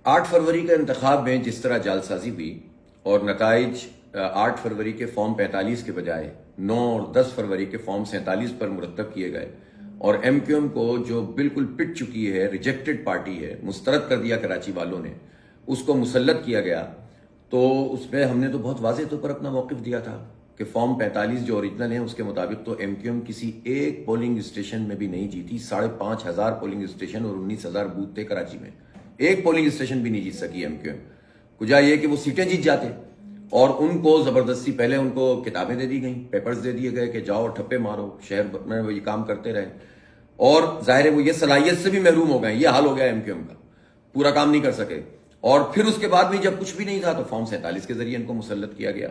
8 फरवरी का इंतखाब में जिस तरह जालसाजी हुई और नताइज 8 फरवरी के फॉर्म 45 के बजाय 9 और 10 फरवरी के फॉर्म 47 पर मुरतब किए गए और एमक्यूएम को जो बिल्कुल पिट चुकी है, रिजेक्टेड पार्टी है, मुस्तरद कर दिया कराची वालों ने, उसको मुसल्लत किया गया, तो उसमें हमने तो बहुत वाज़ेह तौर पर अपना मौक़िफ़ दिया था कि फॉर्म 45 जो ओरिजिनल है उसके मुताबिक तो एमक्यूएम किसी एक पोलिंग स्टेशन में भी नहीं जीती। 5,500 पोलिंग स्टेशन और 19,000 बूथ थे कराची में, एक पोलिंग स्टेशन भी नहीं जीत सकी एमक्यूएम। कुछ ये कि वो सीटें जीत जाते और उनको जबरदस्ती पहले उनको किताबें दे दी गई, पेपर्स दे दिए गए कि जाओ ठप्पे मारो, शहर में वो ये काम करते रहे, और जाहिर है वो ये सलाहियत से भी महरूम हो गए। ये हाल हो गया एमक्यूएम का, पूरा काम नहीं कर सके। और फिर उसके बाद भी जब कुछ भी नहीं था तो फॉर्म 47 के जरिए इनको मुसल्लत किया गया।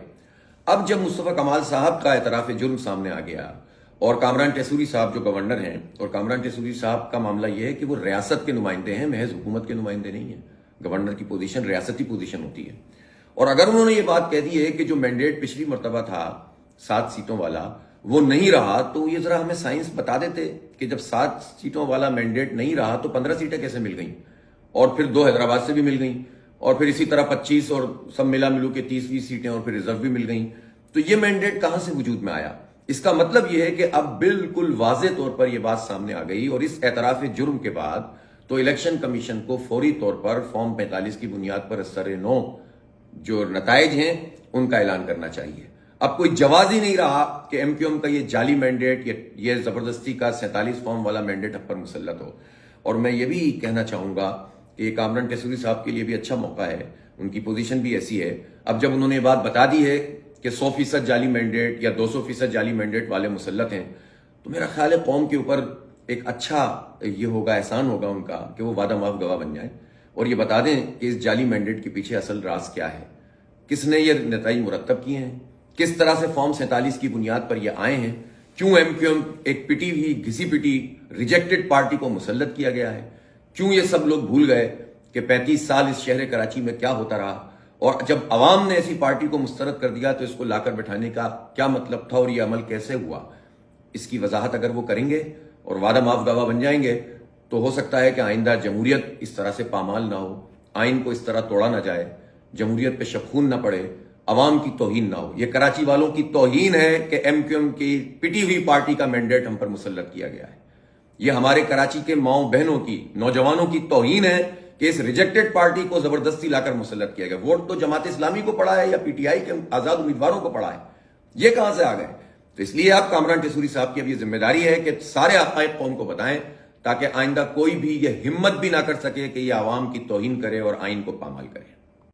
अब जब मुस्तफा कमाल साहब का एतराफ़ जुर्म सामने आ गया और कामरान टेसूरी साहब जो गवर्नर हैं, और कामरान टेसूरी साहब का मामला यह है कि वो रियासत के नुमाइंदे हैं, महज हुकूमत के नुमाइंदे नहीं है। गवर्नर की पोजीशन रियासती पोजीशन होती है। और अगर उन्होंने ये बात कह दी है कि जो मैंडेट पिछली मरतबा था 7 सीटों वाला वो नहीं रहा, तो ये जरा हमें साइंस बता देते कि जब 7 सीटों वाला मैंडेट नहीं रहा तो 15 सीटें कैसे मिल गई, और फिर 2 हैदराबाद से भी मिल गई, और फिर इसी तरह 25 और सब मिला मिलू के 30-20 सीटें और फिर रिजर्व भी मिल गई। तो ये मैंडेट कहां से वजूद में आया? इसका मतलब यह है कि अब बिल्कुल वाज़ेह तौर पर यह बात सामने आ गई, और इस एतराफ़ जुर्म के बाद तो इलेक्शन कमीशन को फौरी तौर पर फॉर्म 45 की बुनियाद पर सर-ए-नौ जो नताइज हैं उनका ऐलान करना चाहिए। अब कोई जवाज ही नहीं रहा कि एमक्यूएम का ये जाली मैंडेट, ये जबरदस्ती का 47 फॉर्म वाला मैंडेट अब पर मुसल्लत हो। और मैं ये भी कहना चाहूंगा कि कामरान टेसूरी साहब के लिए भी अच्छा मौका है, उनकी पोजीशन भी ऐसी है। अब जब उन्होंने ये बात बता दी है कि 100% जाली मैंडेट या 200% जाली मैंडेट वाले मुसल्लत हैं, तो मेरा ख्याल है कौम के ऊपर एक अच्छा ये होगा, एहसान होगा उनका कि वो वादा माफ गवाह बन जाए और ये बता दें कि इस जाली मैंडेट के पीछे असल राज क्या है, किसने ये नताइज मुरतब किए हैं, किस तरह से फॉर्म 47 की बुनियाद पर ये आए हैं, क्यों एमक्यूएम एक पिटी हुई, घिसी पिटी रिजेक्टेड पार्टी को मुसल्लत किया गया है, क्यों ये सब लोग भूल गए कि 35 साल इस शहर कराची में क्या होता रहा, और जब अवाम ने ऐसी पार्टी को मुस्तरद कर दिया तो इसको लाकर बैठाने का क्या मतलब था और ये अमल कैसे हुआ। इसकी वजाहत अगर वो करेंगे और वादा माफ गवाह बन जाएंगे तो हो सकता है कि आइंदा जमहूरियत इस तरह से पामाल ना हो, आइन को इस तरह तोड़ा ना जाए, जमहूरियत पे शबखून ना पड़े, अवाम की तौहीन ना हो। ये कराची वालों की तौहीन है कि एमक्यूएम की पिटी हुई पार्टी का मैंडेट हम पर मुसल्लत किया गया है। ये हमारे कराची के माओ बहनों की, नौजवानों की तौहीन है कि इस रिजेक्टेड पार्टी को जबरदस्ती लाकर मुसल्लत किया गया। वोट तो जमात इस्लामी को पड़ा है या पीटीआई के आजाद उम्मीदवारों को पड़ा है, ये कहां से आ गए? तो इसलिए आप कामरान टेसूरी साहब की अब ये जिम्मेदारी है कि सारे हक़ाइक़ कौम को बताएं ताकि आइंदा कोई भी ये हिम्मत भी ना कर सके कि ये आवाम की तौहीन करे और आइन को पामाल करे।